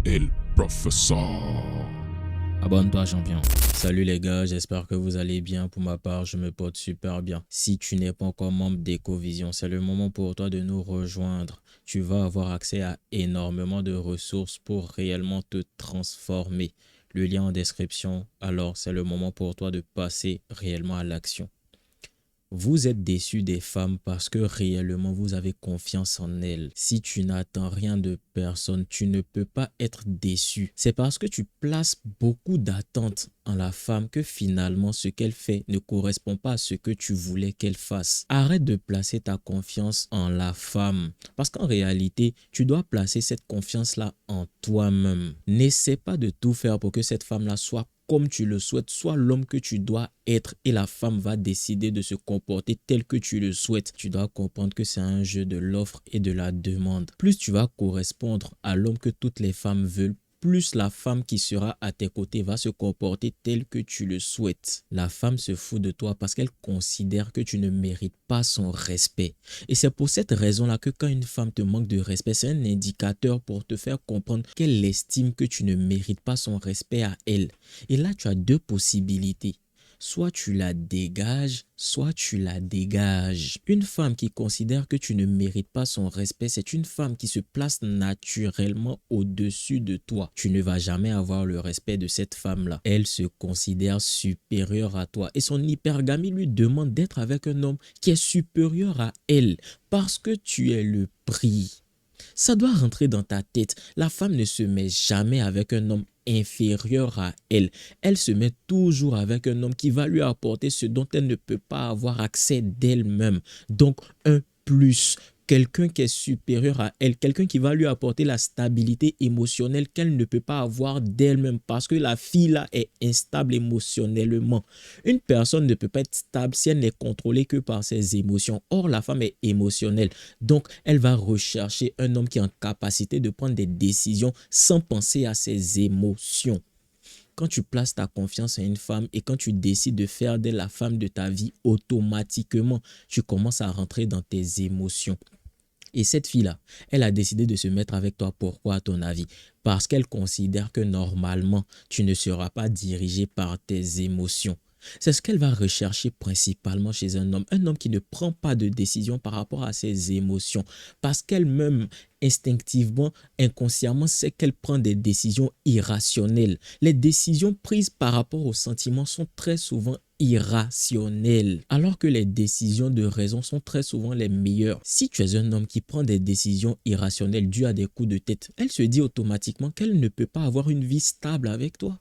El Professeur. Abonne-toi champion. Salut les gars, j'espère que vous allez bien. Pour ma part, je me porte super bien. Si tu n'es pas encore membre d'Ecovision, c'est le moment pour toi de nous rejoindre. Tu vas avoir accès à énormément de ressources pour réellement te transformer. Le lien en description, alors c'est le moment pour toi de passer réellement à l'action. Vous êtes déçu des femmes parce que réellement vous avez confiance en elles. Si tu n'attends rien de personne, tu ne peux pas être déçu. C'est parce que tu places beaucoup d'attentes en la femme que finalement ce qu'elle fait ne correspond pas à ce que tu voulais qu'elle fasse. Arrête de placer ta confiance en la femme parce qu'en réalité, tu dois placer cette confiance-là en toi-même. N'essaie pas de tout faire pour que cette femme-là soit comme tu le souhaites, sois l'homme que tu dois être et la femme va décider de se comporter tel que tu le souhaites. Tu dois comprendre que c'est un jeu de l'offre et de la demande. Plus tu vas correspondre à l'homme que toutes les femmes veulent, plus la femme qui sera à tes côtés va se comporter tel que tu le souhaites. La femme se fout de toi parce qu'elle considère que tu ne mérites pas son respect. Et c'est pour cette raison-là que quand une femme te manque de respect, c'est un indicateur pour te faire comprendre qu'elle estime que tu ne mérites pas son respect à elle. Et là, tu as deux possibilités. Soit tu la dégages, soit tu la dégages. Une femme qui considère que tu ne mérites pas son respect, c'est une femme qui se place naturellement au-dessus de toi. Tu ne vas jamais avoir le respect de cette femme-là. Elle se considère supérieure à toi. Et son hypergamie lui demande d'être avec un homme qui est supérieur à elle parce que tu es le prix. Ça doit rentrer dans ta tête. La femme ne se met jamais avec un homme inférieur à elle. Elle se met toujours avec un homme qui va lui apporter ce dont elle ne peut pas avoir accès d'elle-même. Donc, un plus. Quelqu'un qui est supérieur à elle, quelqu'un qui va lui apporter la stabilité émotionnelle qu'elle ne peut pas avoir d'elle-même parce que la fille là est instable émotionnellement. Une personne ne peut pas être stable si elle n'est contrôlée que par ses émotions. Or, la femme est émotionnelle. Donc, elle va rechercher un homme qui est en capacité de prendre des décisions sans penser à ses émotions. Quand tu places ta confiance en une femme et quand tu décides de faire d'elle la femme de ta vie, automatiquement, tu commences à rentrer dans tes émotions. Et cette fille-là, elle a décidé de se mettre avec toi. Pourquoi à ton avis? Parce qu'elle considère que normalement, tu ne seras pas dirigé par tes émotions. C'est ce qu'elle va rechercher principalement chez un homme qui ne prend pas de décision par rapport à ses émotions, parce qu'elle-même, instinctivement, inconsciemment, sait qu'elle prend des décisions irrationnelles. Les décisions prises par rapport aux sentiments sont très souvent irrationnelles, alors que les décisions de raison sont très souvent les meilleures. Si tu es un homme qui prend des décisions irrationnelles dues à des coups de tête, elle se dit automatiquement qu'elle ne peut pas avoir une vie stable avec toi.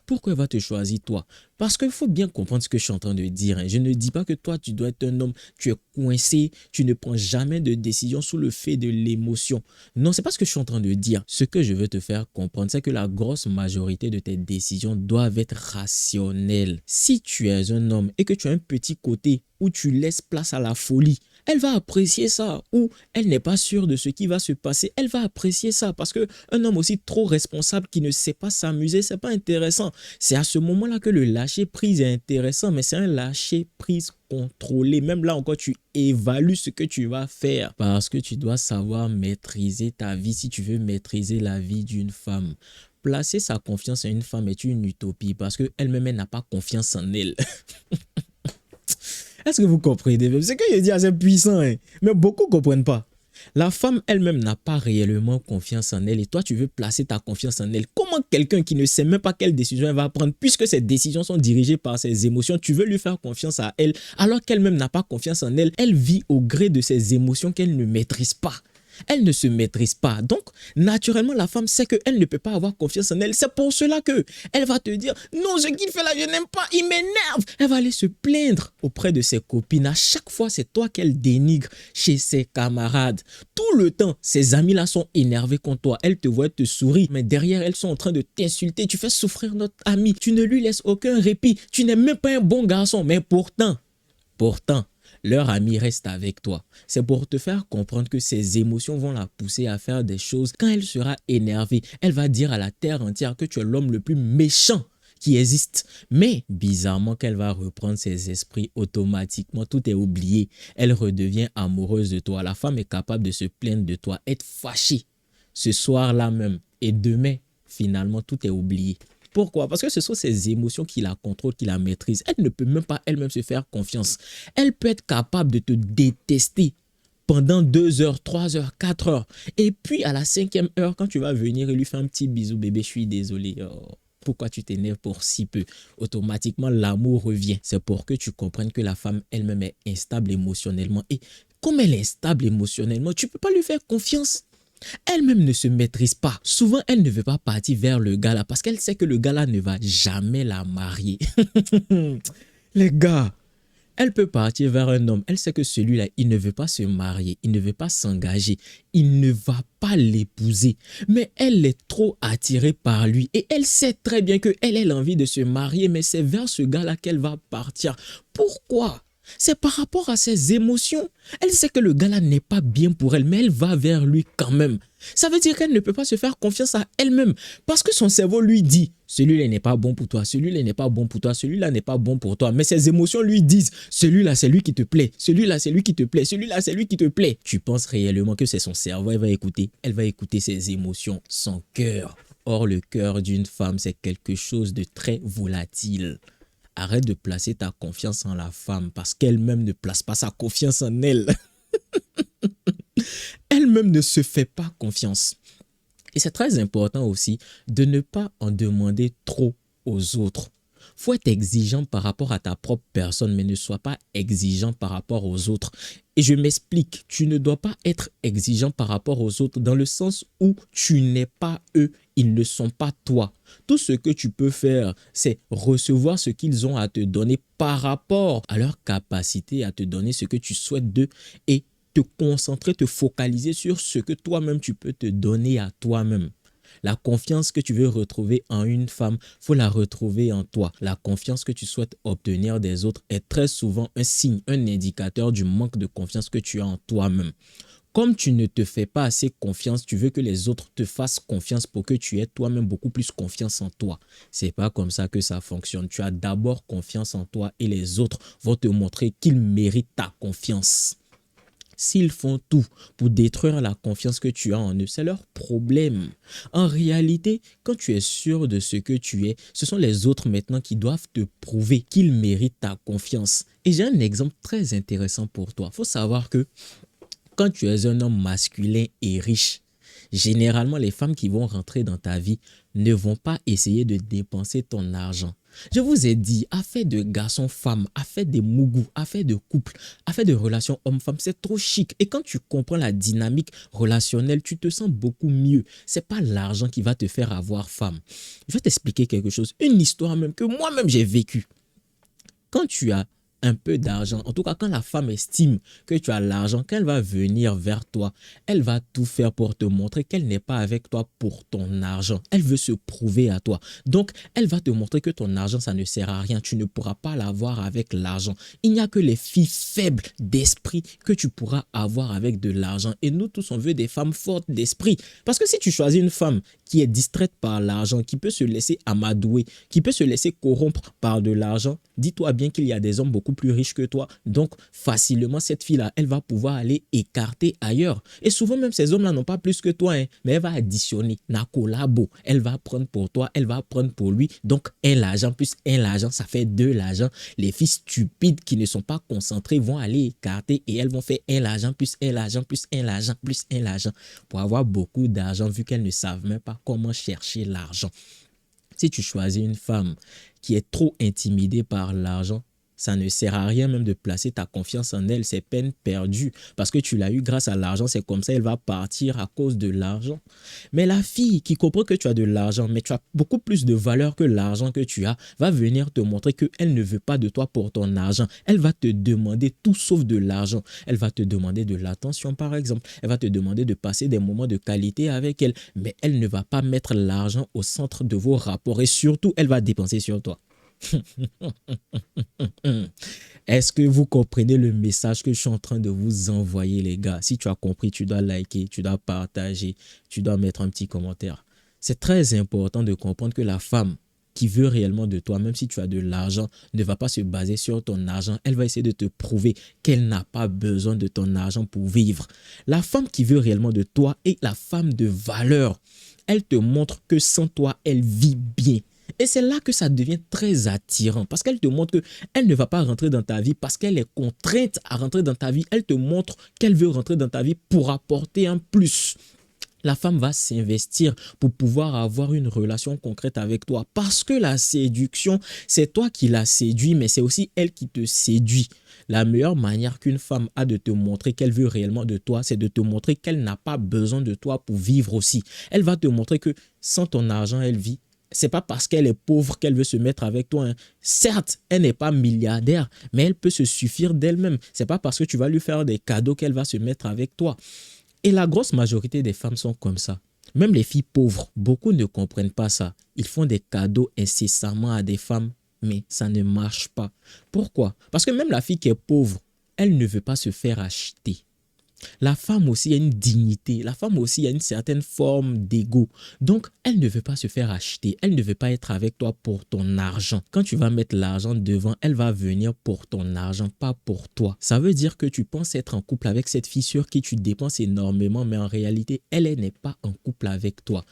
Pourquoi elle va te choisir toi? Parce qu'il faut bien comprendre ce que je suis en train de dire. Je ne dis pas que toi, tu dois être un homme, tu es coincé, tu ne prends jamais de décision sous le fait de l'émotion. Non, c'est pas ce que je suis en train de dire. Ce que je veux te faire comprendre, c'est que la grosse majorité de tes décisions doivent être rationnelles. Si tu es un homme et que tu as un petit côté où tu laisses place à la folie, elle va apprécier ça. Ou elle n'est pas sûre de ce qui va se passer, elle va apprécier ça. Parce qu'un homme aussi trop responsable qui ne sait pas s'amuser, c'est pas intéressant. C'est à ce moment-là que le lâcher prise est intéressant, mais c'est un lâcher prise contrôlé. Même là encore, tu évalues ce que tu vas faire parce que tu dois savoir maîtriser ta vie si tu veux maîtriser la vie d'une femme. Placer sa confiance en une femme est une utopie parce qu'elle-même, elle n'a pas confiance en elle. Est-ce que vous comprenez? Ce que je dis assez puissant, hein? Mais beaucoup ne comprennent pas. La femme elle-même n'a pas réellement confiance en elle et toi, tu veux placer ta confiance en elle. Comment quelqu'un qui ne sait même pas quelle décision elle va prendre, puisque ses décisions sont dirigées par ses émotions, tu veux lui faire confiance à elle alors qu'elle-même n'a pas confiance en elle. Elle vit au gré de ses émotions qu'elle ne maîtrise pas. Elle ne se maîtrise pas. Donc, naturellement, la femme sait qu'elle ne peut pas avoir confiance en elle. C'est pour cela qu'elle va te dire « Non, ce qu'il fait là, je n'aime pas, il m'énerve !» Elle va aller se plaindre auprès de ses copines. À chaque fois, c'est toi qu'elle dénigre chez ses camarades. Tout le temps, ses amis là sont énervés contre toi. Elles te voient te sourire, mais derrière, elles sont en train de t'insulter. Tu fais souffrir notre ami. Tu ne lui laisses aucun répit. Tu n'es même pas un bon garçon. Mais pourtant, leur ami reste avec toi. C'est pour te faire comprendre que ses émotions vont la pousser à faire des choses. Quand elle sera énervée, elle va dire à la terre entière que tu es l'homme le plus méchant qui existe. Mais bizarrement, qu'elle va reprendre ses esprits automatiquement, tout est oublié. Elle redevient amoureuse de toi. La femme est capable de se plaindre de toi, être fâchée ce soir-là même. Et demain, finalement, tout est oublié. Pourquoi? Parce que ce sont ses émotions qui la contrôlent, qui la maîtrisent. Elle ne peut même pas elle-même se faire confiance. Elle peut être capable de te détester pendant 2 heures, 3 heures, 4 heures. Et puis à la 5e heure, quand tu vas venir et lui faire un petit bisou, bébé, je suis désolé. Oh, pourquoi tu t'énerves pour si peu? Automatiquement, l'amour revient. C'est pour que tu comprennes que la femme elle-même est instable émotionnellement. Et comme elle est instable émotionnellement, tu ne peux pas lui faire confiance. Elle-même ne se maîtrise pas. Souvent, elle ne veut pas partir vers le gars là parce qu'elle sait que le gars là ne va jamais la marier. Les gars, elle peut partir vers un homme. Elle sait que celui-là, il ne veut pas se marier. Il ne veut pas s'engager. Il ne va pas l'épouser. Mais elle est trop attirée par lui. Et elle sait très bien qu'elle a l'envie de se marier. Mais c'est vers ce gars-là qu'elle va partir. Pourquoi? C'est par rapport à ses émotions. Elle sait que le gars-là n'est pas bien pour elle, mais elle va vers lui quand même. Ça veut dire qu'elle ne peut pas se faire confiance à elle-même. Parce que son cerveau lui dit, celui-là n'est pas bon pour toi, celui-là n'est pas bon pour toi, celui-là n'est pas bon pour toi. Mais ses émotions lui disent, celui-là c'est lui qui te plaît, celui-là c'est lui qui te plaît, celui-là c'est lui qui te plaît. Tu penses réellement que c'est son cerveau, elle va écouter ses émotions, son cœur. Or, le cœur d'une femme, c'est quelque chose de très volatile. Arrête de placer ta confiance en la femme parce qu'elle-même ne place pas sa confiance en elle. Elle-même ne se fait pas confiance. Et c'est très important aussi de ne pas en demander trop aux autres. Faut être exigeant par rapport à ta propre personne, mais ne sois pas exigeant par rapport aux autres. Et je m'explique, tu ne dois pas être exigeant par rapport aux autres dans le sens où tu n'es pas eux, ils ne sont pas toi. Tout ce que tu peux faire, c'est recevoir ce qu'ils ont à te donner par rapport à leur capacité à te donner ce que tu souhaites d'eux et te concentrer, te focaliser sur ce que toi-même tu peux te donner à toi-même. La confiance que tu veux retrouver en une femme, faut la retrouver en toi. La confiance que tu souhaites obtenir des autres est très souvent un signe, un indicateur du manque de confiance que tu as en toi-même. Comme tu ne te fais pas assez confiance, tu veux que les autres te fassent confiance pour que tu aies toi-même beaucoup plus confiance en toi. C'est pas comme ça que ça fonctionne. Tu as d'abord confiance en toi et les autres vont te montrer qu'ils méritent ta confiance. S'ils font tout pour détruire la confiance que tu as en eux, c'est leur problème. En réalité, quand tu es sûr de ce que tu es, ce sont les autres maintenant qui doivent te prouver qu'ils méritent ta confiance. Et j'ai un exemple très intéressant pour toi. Il faut savoir que quand tu es un homme masculin et riche, généralement les femmes qui vont rentrer dans ta vie ne vont pas essayer de dépenser ton argent. Je vous ai dit, affaire de garçon-femme, affaire de mougou, affaire de couple, affaire de relation homme-femme, c'est trop chic. Et quand tu comprends la dynamique relationnelle, tu te sens beaucoup mieux. C'est pas l'argent qui va te faire avoir femme. Je vais t'expliquer quelque chose, une histoire même que moi-même j'ai vécue. Quand tu as un peu d'argent, en tout cas quand la femme estime que tu as l'argent, qu'elle va venir vers toi, elle va tout faire pour te montrer qu'elle n'est pas avec toi pour ton argent. Elle veut se prouver à toi. Donc, elle va te montrer que ton argent, ça ne sert à rien. Tu ne pourras pas l'avoir avec l'argent. Il n'y a que les filles faibles d'esprit que tu pourras avoir avec de l'argent. Et nous tous, on veut des femmes fortes d'esprit. Parce que si tu choisis une femme qui est distraite par l'argent, qui peut se laisser amadouer, qui peut se laisser corrompre par de l'argent, dis-toi bien qu'il y a des hommes beaucoup plus riches que toi. Donc, facilement, cette fille-là, elle va pouvoir aller écarter ailleurs. Et souvent, même ces hommes-là n'ont pas plus que toi, hein, mais elle va additionner, na collabo. Elle va prendre pour toi, elle va prendre pour lui. Donc, un l'argent plus un l'argent, ça fait deux l'argent. Les filles stupides qui ne sont pas concentrées vont aller écarter et elles vont faire un l'argent plus un l'argent plus un l'argent plus un l'argent pour avoir beaucoup d'argent vu qu'elles ne savent même pas comment chercher l'argent. Si tu choisis une femme qui est trop intimidée par l'argent, ça ne sert à rien même de placer ta confiance en elle, c'est peine perdue parce que tu l'as eu grâce à l'argent, c'est comme ça elle va partir à cause de l'argent. Mais la fille qui comprend que tu as de l'argent, mais tu as beaucoup plus de valeur que l'argent que tu as, va venir te montrer qu'elle ne veut pas de toi pour ton argent. Elle va te demander tout sauf de l'argent. Elle va te demander de l'attention par exemple. Elle va te demander de passer des moments de qualité avec elle, mais elle ne va pas mettre l'argent au centre de vos rapports et surtout elle va dépenser sur toi. Est-ce que vous comprenez le message que je suis en train de vous envoyer, les gars? Si tu as compris, tu dois liker, tu dois partager, tu dois mettre un petit commentaire. C'est très important de comprendre que la femme qui veut réellement de toi, même si tu as de l'argent, ne va pas se baser sur ton argent. Elle va essayer de te prouver qu'elle n'a pas besoin de ton argent pour vivre. La femme qui veut réellement de toi est la femme de valeur. Elle te montre que sans toi, elle vit bien. Et c'est là que ça devient très attirant parce qu'elle te montre qu'elle ne va pas rentrer dans ta vie parce qu'elle est contrainte à rentrer dans ta vie. Elle te montre qu'elle veut rentrer dans ta vie pour apporter un plus. La femme va s'investir pour pouvoir avoir une relation concrète avec toi parce que la séduction, c'est toi qui la séduis, mais c'est aussi elle qui te séduit. La meilleure manière qu'une femme a de te montrer qu'elle veut réellement de toi, c'est de te montrer qu'elle n'a pas besoin de toi pour vivre aussi. Elle va te montrer que sans ton argent, elle vit. C'est pas parce qu'elle est pauvre qu'elle veut se mettre avec toi. Certes, elle n'est pas milliardaire, mais elle peut se suffire d'elle-même. C'est pas parce que tu vas lui faire des cadeaux qu'elle va se mettre avec toi. Et la grosse majorité des femmes sont comme ça. Même les filles pauvres, beaucoup ne comprennent pas ça. Ils font des cadeaux incessamment à des femmes, mais ça ne marche pas. Pourquoi? Parce que même la fille qui est pauvre, elle ne veut pas se faire acheter. La femme aussi a une dignité, la femme aussi a une certaine forme d'ego. Donc, elle ne veut pas se faire acheter, elle ne veut pas être avec toi pour ton argent. Quand tu vas mettre l'argent devant, elle va venir pour ton argent, pas pour toi. Ça veut dire que tu penses être en couple avec cette fille sur qui tu dépenses énormément, mais en réalité, elle n'est pas en couple avec toi.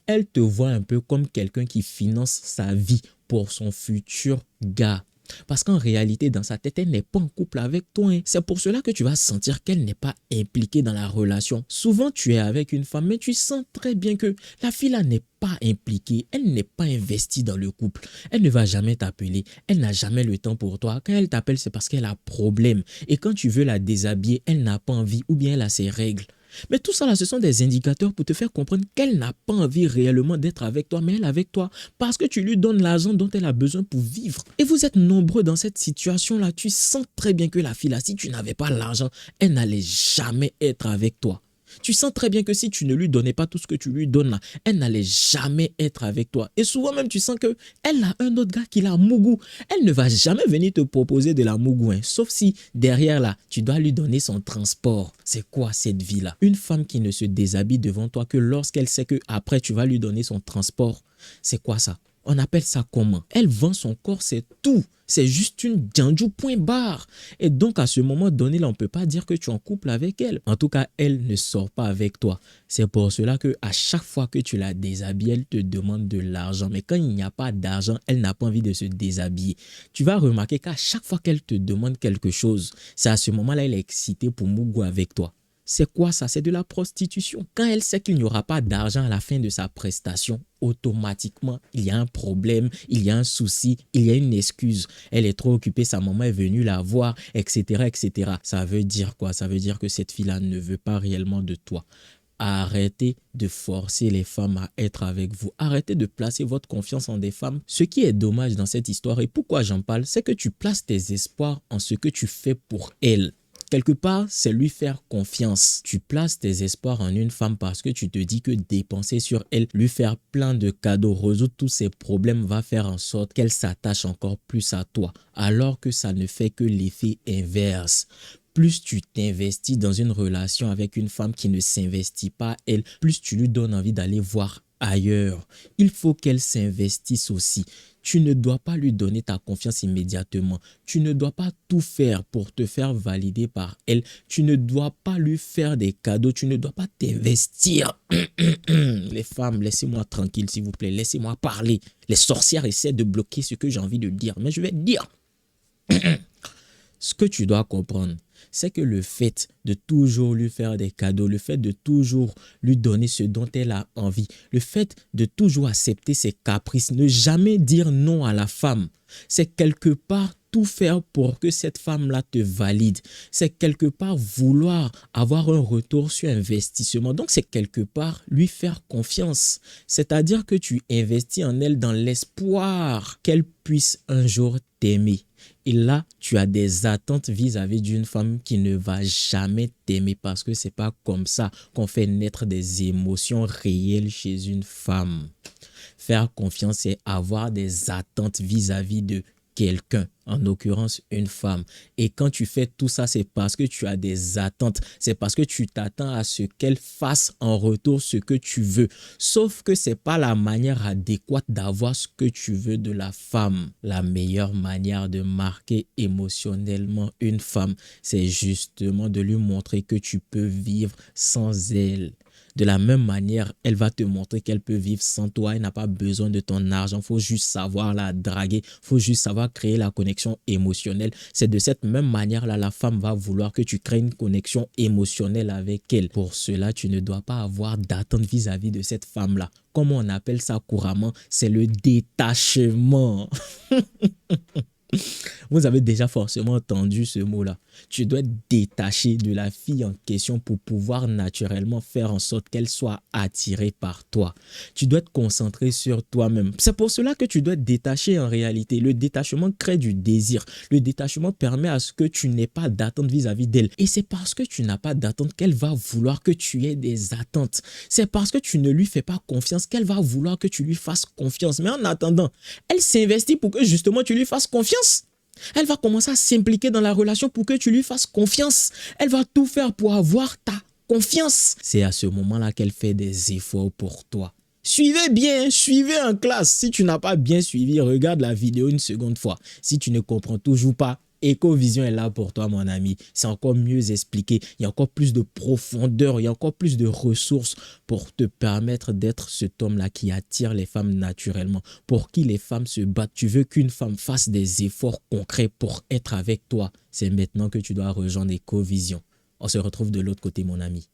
Elle te voit un peu comme quelqu'un qui finance sa vie pour son futur gars. Parce qu'en réalité, dans sa tête, elle n'est pas en couple avec toi. C'est pour cela que tu vas sentir qu'elle n'est pas impliquée dans la relation. Souvent, tu es avec une femme, mais tu sens très bien que la fille là n'est pas impliquée. Elle n'est pas investie dans le couple. Elle ne va jamais t'appeler. Elle n'a jamais le temps pour toi. Quand elle t'appelle, c'est parce qu'elle a problème. Et quand tu veux la déshabiller, elle n'a pas envie ou bien elle a ses règles. Mais tout ça là, ce sont des indicateurs pour te faire comprendre qu'elle n'a pas envie réellement d'être avec toi, mais elle est avec toi parce que tu lui donnes l'argent dont elle a besoin pour vivre. Et vous êtes nombreux dans cette situation-là. Tu sens très bien que la fille là, si tu n'avais pas l'argent, elle n'allait jamais être avec toi. Tu sens très bien que si tu ne lui donnais pas tout ce que tu lui donnes là, elle n'allait jamais être avec toi. Et souvent même, tu sens qu'elle a un autre gars qui la mougou. Elle ne va jamais venir te proposer de la mougou, sauf si derrière là, tu dois lui donner son transport. C'est quoi cette vie-là? Une femme qui ne se déshabille devant toi que lorsqu'elle sait que après tu vas lui donner son transport. C'est quoi ça? On appelle ça comment? Elle vend son corps, c'est tout. C'est juste une djandjou point barre. Et donc, à ce moment donné, là, on ne peut pas dire que tu es en couple avec elle. En tout cas, elle ne sort pas avec toi. C'est pour cela qu'à chaque fois que tu la déshabilles, elle te demande de l'argent. Mais quand il n'y a pas d'argent, elle n'a pas envie de se déshabiller. Tu vas remarquer qu'à chaque fois qu'elle te demande quelque chose, c'est à ce moment-là, elle est excitée pour mougou avec toi. C'est quoi ça? C'est de la prostitution. Quand elle sait qu'il n'y aura pas d'argent à la fin de sa prestation, automatiquement, il y a un problème, il y a un souci, il y a une excuse. Elle est trop occupée, sa maman est venue la voir, etc., etc. Ça veut dire quoi? Ça veut dire que cette fille-là ne veut pas réellement de toi. Arrêtez de forcer les femmes à être avec vous. Arrêtez de placer votre confiance en des femmes. Ce qui est dommage dans cette histoire et pourquoi j'en parle, c'est que tu places tes espoirs en ce que tu fais pour elles. Quelque part, c'est lui faire confiance. Tu places tes espoirs en une femme parce que tu te dis que dépenser sur elle, lui faire plein de cadeaux, résoudre tous ses problèmes va faire en sorte qu'elle s'attache encore plus à toi. Alors que ça ne fait que l'effet inverse. Plus tu t'investis dans une relation avec une femme qui ne s'investit pas elle, plus tu lui donnes envie d'aller voir ailleurs. Il faut qu'elle s'investisse aussi. Tu ne dois pas lui donner ta confiance immédiatement. Tu ne dois pas tout faire pour te faire valider par elle. Tu ne dois pas lui faire des cadeaux. Tu ne dois pas t'investir. Les femmes, laissez-moi tranquille, s'il vous plaît. Laissez-moi parler. Les sorcières essaient de bloquer ce que j'ai envie de dire. Mais je vais te dire. Ce que tu dois comprendre, c'est que le fait de toujours lui faire des cadeaux, le fait de toujours lui donner ce dont elle a envie, le fait de toujours accepter ses caprices, ne jamais dire non à la femme, c'est quelque part tout faire pour que cette femme-là te valide. C'est quelque part vouloir avoir un retour sur investissement. Donc, c'est quelque part lui faire confiance. C'est-à-dire que tu investis en elle dans l'espoir qu'elle puisse un jour t'aimer. Et là, tu as des attentes vis-à-vis d'une femme qui ne va jamais t'aimer parce que c'est pas comme ça qu'on fait naître des émotions réelles chez une femme. Faire confiance, c'est avoir des attentes vis-à-vis de quelqu'un, en l'occurrence une femme. Et quand tu fais tout ça, c'est parce que tu as des attentes. C'est parce que tu t'attends à ce qu'elle fasse en retour ce que tu veux. Sauf que ce n'est pas la manière adéquate d'avoir ce que tu veux de la femme. La meilleure manière de marquer émotionnellement une femme, c'est justement de lui montrer que tu peux vivre sans elle. De la même manière, elle va te montrer qu'elle peut vivre sans toi. Elle n'a pas besoin de ton argent. Il faut juste savoir la draguer. Il faut juste savoir créer la connexion émotionnelle. C'est de cette même manière-là, la femme va vouloir que tu crées une connexion émotionnelle avec elle. Pour cela, tu ne dois pas avoir d'attente vis-à-vis de cette femme-là. Comme on appelle ça couramment, c'est le détachement. Vous avez déjà forcément entendu ce mot-là. Tu dois être détaché de la fille en question pour pouvoir naturellement faire en sorte qu'elle soit attirée par toi. Tu dois te concentrer sur toi-même. C'est pour cela que tu dois être détaché en réalité. Le détachement crée du désir. Le détachement permet à ce que tu n'aies pas d'attente vis-à-vis d'elle. Et c'est parce que tu n'as pas d'attente qu'elle va vouloir que tu aies des attentes. C'est parce que tu ne lui fais pas confiance qu'elle va vouloir que tu lui fasses confiance. Mais en attendant, elle s'investit pour que justement tu lui fasses confiance. Elle va commencer à s'impliquer dans la relation pour que tu lui fasses confiance. Elle va tout faire pour avoir ta confiance. C'est à ce moment-là qu'elle fait des efforts pour toi. Suivez bien, suivez en classe. Si tu n'as pas bien suivi, regarde la vidéo une seconde fois. Si tu ne comprends toujours pas, Ecovision est là pour toi, mon ami. C'est encore mieux expliqué. Il y a encore plus de profondeur, il y a encore plus de ressources pour te permettre d'être cet homme-là qui attire les femmes naturellement. Pour qui les femmes se battent. Tu veux qu'une femme fasse des efforts concrets pour être avec toi. C'est maintenant que tu dois rejoindre Ecovision. On se retrouve de l'autre côté, mon ami.